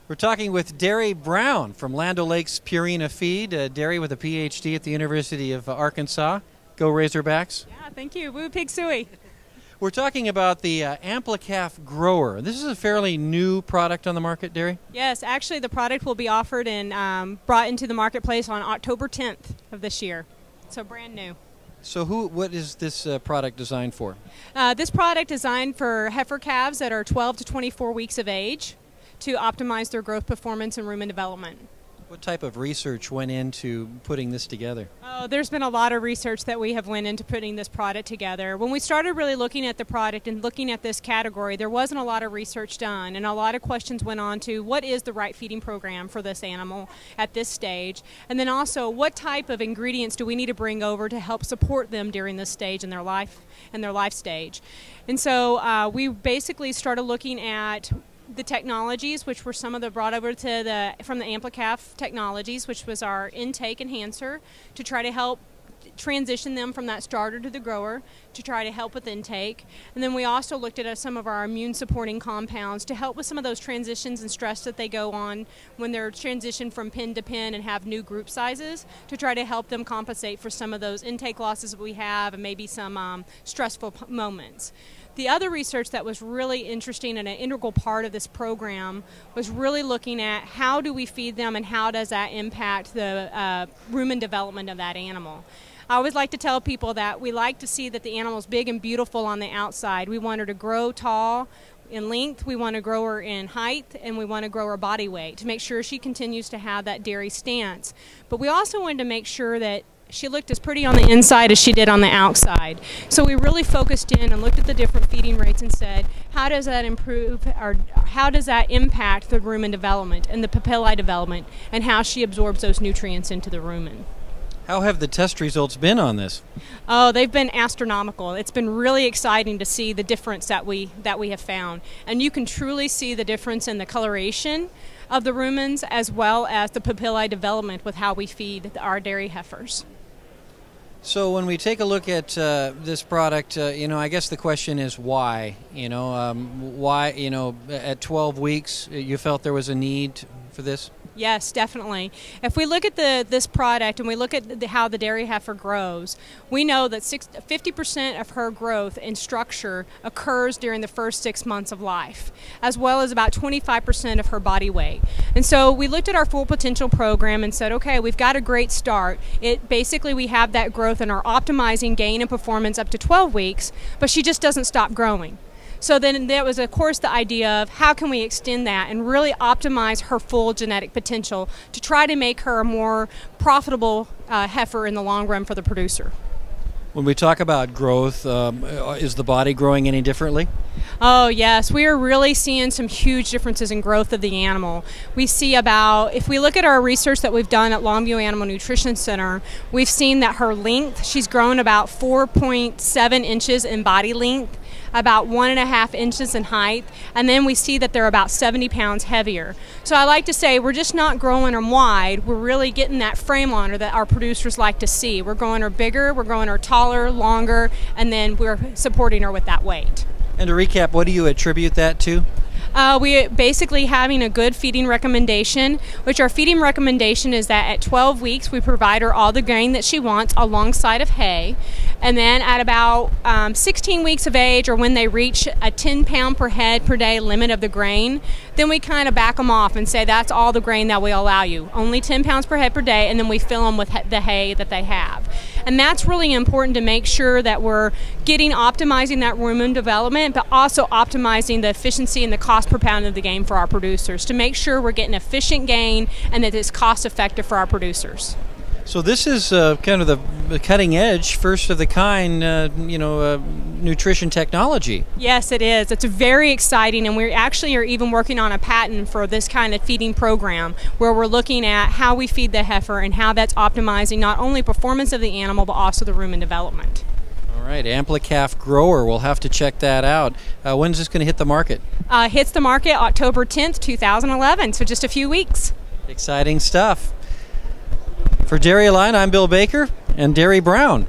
We're talking with Derry Brown from Land O'Lakes Purina Feed. Derry with a PhD at the University of Arkansas. Go Razorbacks. Yeah, thank you. Woo Pig Suey. We're talking about the Ampli-Calf Grower. This is a fairly new product on the market, Derry? Yes, actually the product will be offered and brought into the marketplace on October 10th of this year. So brand new. So what is this product designed for? This product is designed for heifer calves that are 12 to 24 weeks of age to optimize their growth performance and rumen development. What type of research went into putting this together? Oh, there's been a lot of research that we have went into putting this product together. When we started really looking at the product and looking at this category, there wasn't a lot of research done, and a lot of questions went on to what is the right feeding program for this animal at this stage, and then also what type of ingredients do we need to bring over to help support them during this stage in their life stage. And so we basically started looking at the technologies, which were some of the brought over to from the Ampli-Calf technologies, which was our intake enhancer, to try to help transition them from that starter to the grower, to try to help with intake. And then we also looked at some of our immune supporting compounds to help with some of those transitions and stress that they go on when they're transitioned from pen to pen and have new group sizes, to try to help them compensate for some of those intake losses that we have and maybe some stressful moments. The other research that was really interesting and an integral part of this program was really looking at how do we feed them and how does that impact the rumen development of that animal. I always like to tell people that we like to see that the animal's big and beautiful on the outside. We want her to grow tall in length, we want to grow her in height, and we want to grow her body weight to make sure she continues to have that dairy stance. But we also wanted to make sure that she looked as pretty on the inside as she did on the outside. So we really focused in and looked at the different feeding rates and said, how does that improve, or how does that impact the rumen development and the papillae development, and how she absorbs those nutrients into the rumen. How have the test results been on this? Oh, they've been astronomical. It's been really exciting to see the difference that we have found. And you can truly see the difference in the coloration of the rumens as well as the papillae development with how we feed our dairy heifers. So when we take a look at this product, I guess the question is why? Why, at 12 weeks, you felt there was a need for this? Yes, definitely. If we look at this product and we look at how the dairy heifer grows, we know that 50% of her growth and structure occurs during the first 6 months of life, as well as about 25% of her body weight. And so we looked at our full potential program and said, okay, we've got a great start. Basically we have that growth and are optimizing gain and performance up to 12 weeks, but she just doesn't stop growing. So then there was, of course, the idea of how can we extend that and really optimize her full genetic potential to try to make her a more profitable heifer in the long run for the producer. When we talk about growth, is the body growing any differently? Oh yes, we are really seeing some huge differences in growth of the animal. We see if we look at our research that we've done at Longview Animal Nutrition Center, we've seen that her length, she's grown about 4.7 inches in body length, about 1.5 inches in height, and then we see that they're about 70 pounds heavier. So I like to say we're just not growing them wide, we're really getting that frame on her that our producers like to see. We're growing her bigger, we're growing her taller, longer, and then we're supporting her with that weight. And to recap, what do you attribute that to? We basically having a good feeding recommendation, which our feeding recommendation is that at 12 weeks we provide her all the grain that she wants alongside of hay, and then at about 16 weeks of age, or when they reach a 10 pound per head per day limit of the grain, then we kind of back them off and say that's all the grain that we allow you, only 10 pounds per head per day, and then we fill them with the hay that they have. And that's really important to make sure that we're optimizing that rumen development, but also optimizing the efficiency and the cost per pound of the gain for our producers to make sure we're getting efficient gain and that it's cost effective for our producers. So this is kind of the cutting edge, first of the kind, nutrition technology. Yes, it is. It's very exciting, and we actually are even working on a patent for this kind of feeding program where we're looking at how we feed the heifer and how that's optimizing not only performance of the animal but also the rumen development. All right, Ampli-Calf Grower, we'll have to check that out. When's this going to hit the market? Hits the market October 10th, 2011, so just a few weeks. Exciting stuff. For Dairy Line, I'm Bill Baker and Derry Brown.